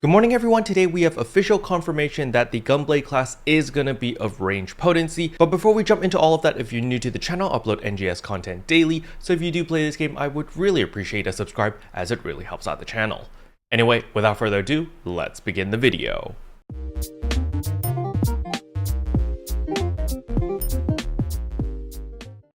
Good morning everyone, today we have official confirmation that the Gunblade class is gonna be of range potency. But before we jump into all of that, if you're new to the channel, I upload NGS content daily, so if you do play this game, I would really appreciate a subscribe as it really helps out the channel. Anyway, without further ado, let's begin the video.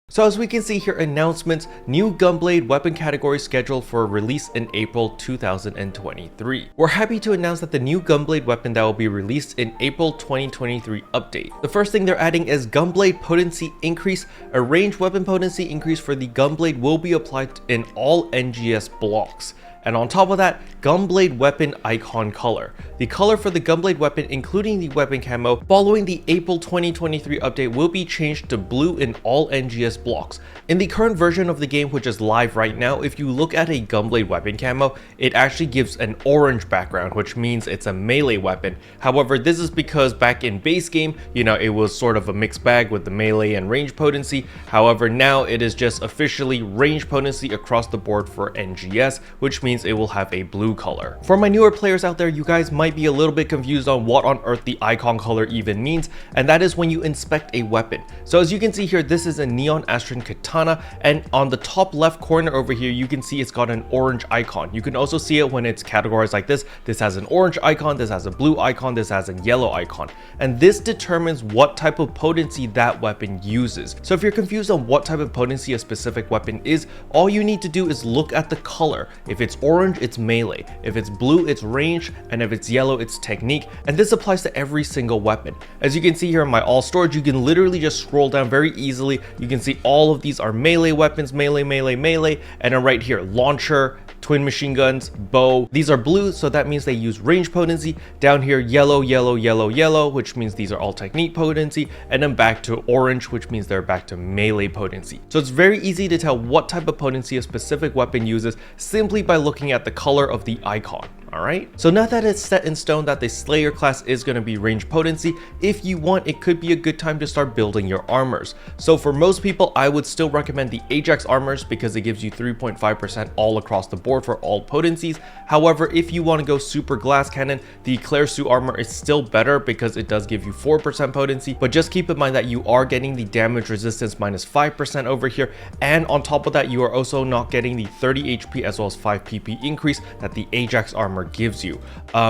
So as we can see here, announcements, new Gunblade weapon category scheduled for release in April 2023. We're happy to announce that the new Gunblade weapon that will be released in April 2023 update. The first thing they're adding is Gunblade Potency Increase. A ranged weapon potency increase for the Gunblade will be applied in all NGS blocks. And on top of that, Gunblade weapon icon color. The color for the Gunblade weapon, including the weapon camo, following the April 2023 update will be changed to blue in all NGS blocks. In the current version of the game, which is live right now, if you look at a Gunblade weapon camo, it actually gives an orange background, which means it's a melee weapon. However, this is because back in base game, it was sort of a mixed bag with the melee and range potency. However, now it is just officially range potency across the board for NGS, which means it will have a blue color. For my newer players out there, you guys might be a little bit confused on what on earth the icon color even means, and that is when you inspect a weapon. So as you can see here, this is a Neon Astron Katana, and on the top left corner over here, you can see it's got an orange icon. You can also see it when it's categorized like this. This has an orange icon, this has a blue icon, this has a yellow icon, and this determines what type of potency that weapon uses. So if you're confused on what type of potency a specific weapon is, all you need to do is look at the color. If it's orange, it's melee. If it's blue, it's range, and if it's yellow, it's technique. And this applies to every single weapon. As you can see here in my all storage, you can literally just scroll down very easily. You can see all of these are melee weapons, melee, and then right here, launcher, twin machine guns, bow. These are blue, so that means they use range potency. Down here, yellow, which means these are all technique potency, and then back to orange, which means they're back to melee potency. So it's very easy to tell what type of potency a specific weapon uses simply by looking at the color of the icon. Alright, so now that it's set in stone that the Slayer class is going to be range potency, if you want, it could be a good time to start building your armors. So for most people, I would still recommend the Ajax armors because it gives you 3.5% all across the board for all potencies. However, if you want to go super glass cannon, the Keroppi armor is still better because it does give you 4% potency, but just keep in mind that you are getting the damage resistance minus 5% over here, and on top of that, you are also not getting the 30 HP as well as 5 PP increase that the Ajax armor gives you.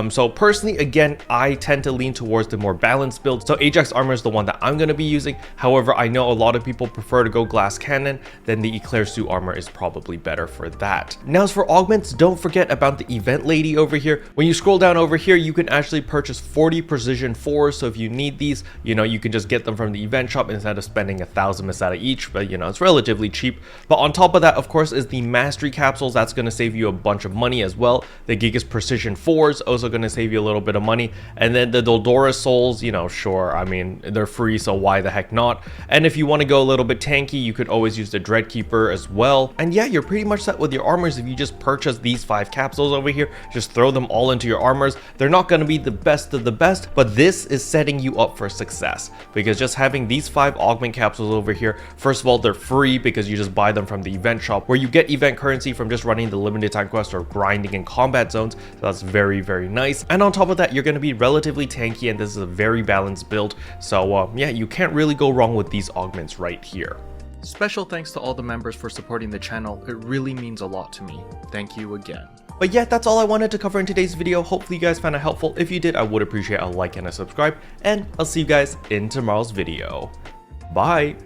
So personally, again, I tend to lean towards the more balanced build, so Ajax armor is the one that I'm going to be using. However, I know a lot of people prefer to go glass cannon, then the Keroppi armor is probably better for that. Now as for augments, don't forget about the event lady over here. When you scroll down over here, you can actually purchase 40 precision 4s, so if you need these, you can just get them from the event shop instead of spending 1,000 Mesata each, but it's relatively cheap. But on top of that, of course, is the mastery capsules. That's going to save you a bunch of money as well. The Gigas Precision 4s also going to save you a little bit of money, and then the Doldora souls, sure, I mean, they're free, so why the heck not? And if you want to go a little bit tanky, you could always use the Dreadkeeper as well. And yeah, you're pretty much set with your armors if you just purchase these 5 capsules over here. Just throw them all into your armors. They're not going to be the best of the best, but this is setting you up for success, because just having these 5 augment capsules over here, first of all, they're free because you just buy them from the event shop, where you get event currency from just running the limited time quest or grinding in combat zones. So that's very nice. And on top of that, you're going to be relatively tanky, and this is a very balanced build. So yeah, you can't really go wrong with these augments right here. Special thanks to all the members for supporting the channel. It really means a lot to me. Thank you again. But yeah, that's all I wanted to cover in today's video. Hopefully you guys found it helpful. If you did, I would appreciate a like and a subscribe, and I'll see you guys in tomorrow's video. Bye!